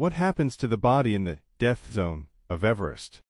What happens to the body in the death zone of Everest?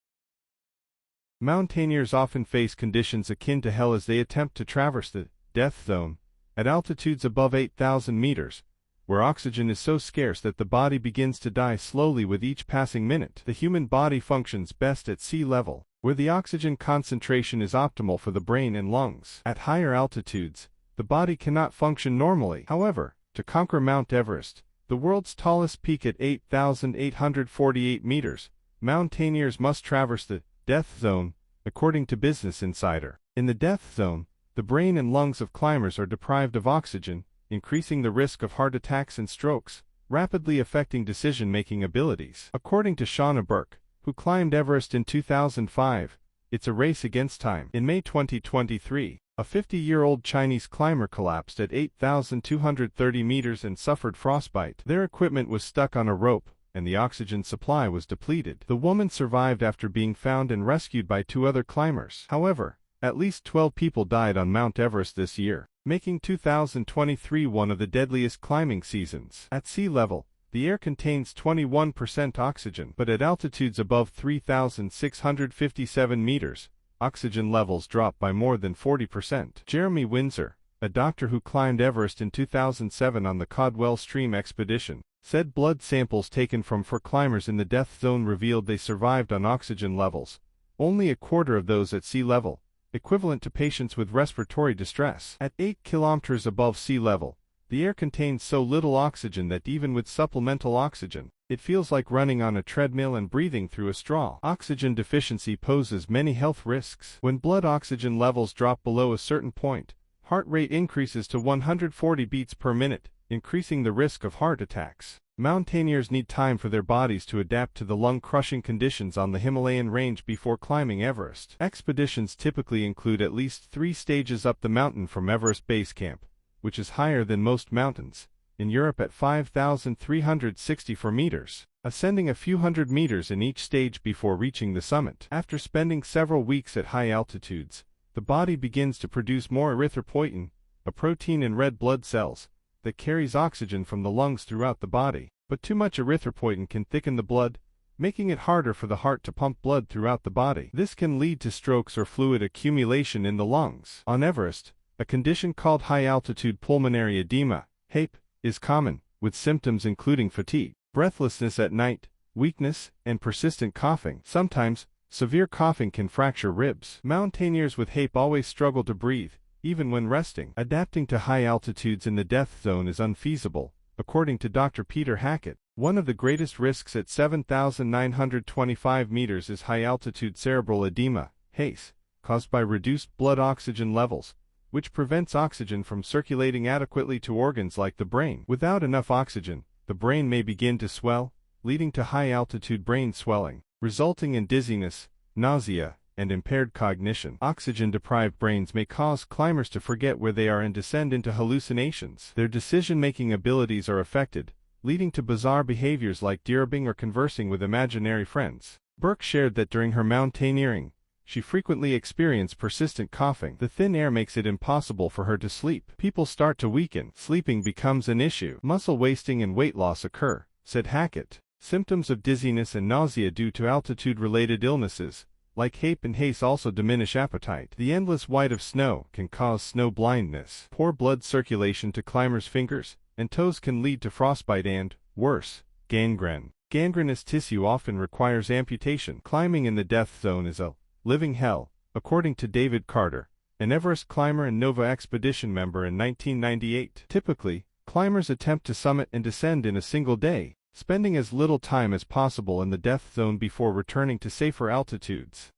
Mountaineers often face conditions akin to hell as they attempt to traverse the death zone at altitudes above 8,000 meters, where oxygen is so scarce that the body begins to die slowly with each passing minute. The human body functions best at sea level, where the oxygen concentration is optimal for the brain and lungs. At higher altitudes, the body cannot function normally. However, to conquer Mount Everest, the world's tallest peak at 8,848 meters, mountaineers must traverse the death zone, according to Business Insider. In the death zone, the brain and lungs of climbers are deprived of oxygen, increasing the risk of heart attacks and strokes, rapidly affecting decision-making abilities. According to Shauna Burke, who climbed Everest in 2005, it's a race against time. In May 2023, a 50-year-old Chinese climber collapsed at 8,230 meters and suffered frostbite. Their equipment was stuck on a rope, and the oxygen supply was depleted. The woman survived after being found and rescued by 2 other climbers. However, at least 12 people died on Mount Everest this year, making 2023 one of the deadliest climbing seasons. At sea level, the air contains 21% oxygen, but at altitudes above 3,657 meters, oxygen levels drop by more than 40%. Jeremy Windsor, a doctor who climbed Everest in 2007 on the Caldwell Stream expedition, said blood samples taken from 4 climbers in the death zone revealed they survived on oxygen levels, only a quarter of those at sea level, equivalent to patients with respiratory distress. At 8 kilometers above sea level, the air contains so little oxygen that even with supplemental oxygen, it feels like running on a treadmill and breathing through a straw. Oxygen deficiency poses many health risks. When blood oxygen levels drop below a certain point, heart rate increases to 140 beats per minute, increasing the risk of heart attacks. Mountaineers need time for their bodies to adapt to the lung-crushing conditions on the Himalayan range before climbing Everest. Expeditions typically include at least 3 stages up the mountain from Everest Base Camp, which is higher than most mountains, in Europe at 5,364 meters, ascending a few hundred meters in each stage before reaching the summit. After spending several weeks at high altitudes, the body begins to produce more erythropoietin, a protein in red blood cells, that carries oxygen from the lungs throughout the body. But too much erythropoietin can thicken the blood, making it harder for the heart to pump blood throughout the body. This can lead to strokes or fluid accumulation in the lungs. On Everest, a condition called high-altitude pulmonary edema, HAPE, is common, with symptoms including fatigue, breathlessness at night, weakness, and persistent coughing. Sometimes, severe coughing can fracture ribs. Mountaineers with HAPE always struggle to breathe, even when resting. Adapting to high altitudes in the death zone is unfeasible, according to Dr. Peter Hackett. One of the greatest risks at 7,925 meters is high-altitude cerebral edema, HACE, caused by reduced blood oxygen levels, which prevents oxygen from circulating adequately to organs like the brain. Without enough oxygen, the brain may begin to swell, leading to high-altitude brain swelling, resulting in dizziness, nausea, and impaired cognition. Oxygen-deprived brains may cause climbers to forget where they are and descend into hallucinations. Their decision-making abilities are affected, leading to bizarre behaviors like deerbiing or conversing with imaginary friends. Burke shared that during her mountaineering, she frequently experienced persistent coughing. The thin air makes it impossible for her to sleep. People start to weaken. Sleeping becomes an issue. Muscle wasting and weight loss occur, said Hackett. Symptoms of dizziness and nausea due to altitude-related illnesses, like HAPE and HACE, also diminish appetite. The endless white of snow can cause snow blindness. Poor blood circulation to climbers' fingers and toes can lead to frostbite and, worse, gangrene. Gangrenous tissue often requires amputation. Climbing in the death zone is a living hell, according to David Carter, an Everest climber and Nova expedition member in 1998. Typically, climbers attempt to summit and descend in a single day, spending as little time as possible in the death zone before returning to safer altitudes.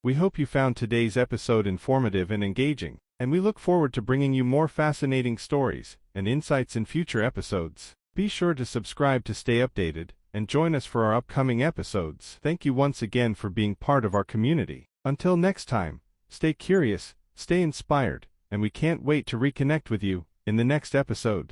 We hope you found today's episode informative and engaging, and we look forward to bringing you more fascinating stories and insights in future episodes. Be sure to subscribe to stay updated, and join us for our upcoming episodes. Thank you once again for being part of our community. Until next time, stay curious, stay inspired, and we can't wait to reconnect with you in the next episode.